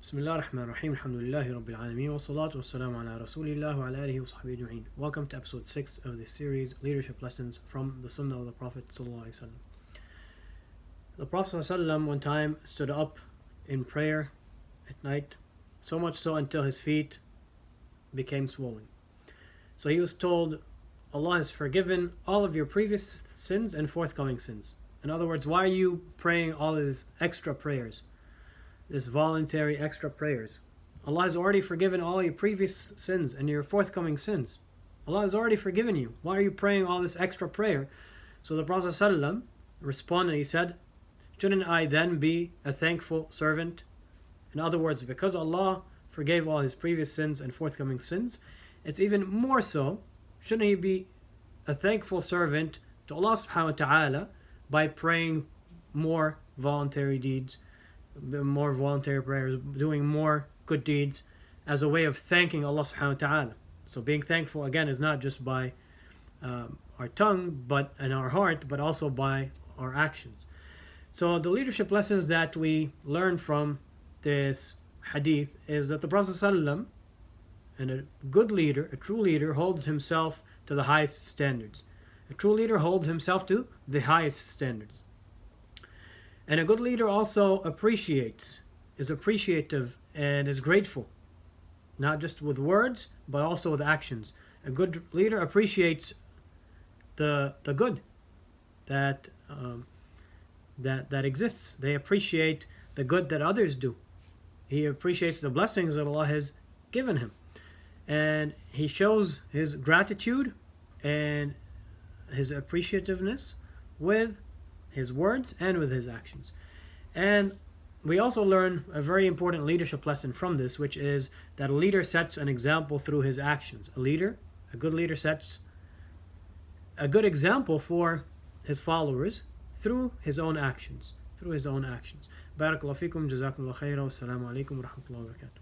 Bismillah ar-Rahman ar-Rahim, alhamdulillahi rabbil alameen, wa salatu wa salam ala rasulillah wa ala alihi wa sahbihi ajma'in. Welcome to episode 6 of this series, Leadership Lessons from the Sunnah of the Prophet sallallahu alaihi wasallam. The Prophet sallallahu alaihi wasallam one time stood up in prayer at night, so much so until his feet became swollen. So he was told, Allah has forgiven all of your previous sins and forthcoming sins. In other words, why are you praying all these extra prayers? This voluntary extra prayers. Allah has already forgiven all your previous sins and your forthcoming sins. Allah has already forgiven you. Why are you praying all this extra prayer? So the Prophet ﷺ responded, he said, shouldn't I then be a thankful servant? In other words, because Allah forgave all his previous sins and forthcoming sins, it's even more so, shouldn't he be a thankful servant to Allah subhanahu wa ta'ala by praying more voluntary deeds, more voluntary prayers, doing more good deeds as a way of thanking Allah subhanahu wa ta'ala. So being thankful again is not just by our tongue but and our heart, but also by our actions. So the leadership lessons that we learn from this hadith is that the Prophet ﷺ, and a good leader, a true leader, holds himself to the highest standards. A true leader holds himself to the highest standards. And a good leader also is appreciative and is grateful, not just with words, but also with actions. A good leader appreciates the good that exists. They appreciate the good that others do. He appreciates the blessings that Allah has given him. And he shows his gratitude and his appreciativeness with his words and with his actions. And we also learn a very important leadership lesson from this, which is that a leader sets an example through his actions. A good leader sets a good example for his followers through his own actions. Barakallahu fikum, jazakumullah khairan, wassalamu alaikum wa rahmatullahi wa barakatuh.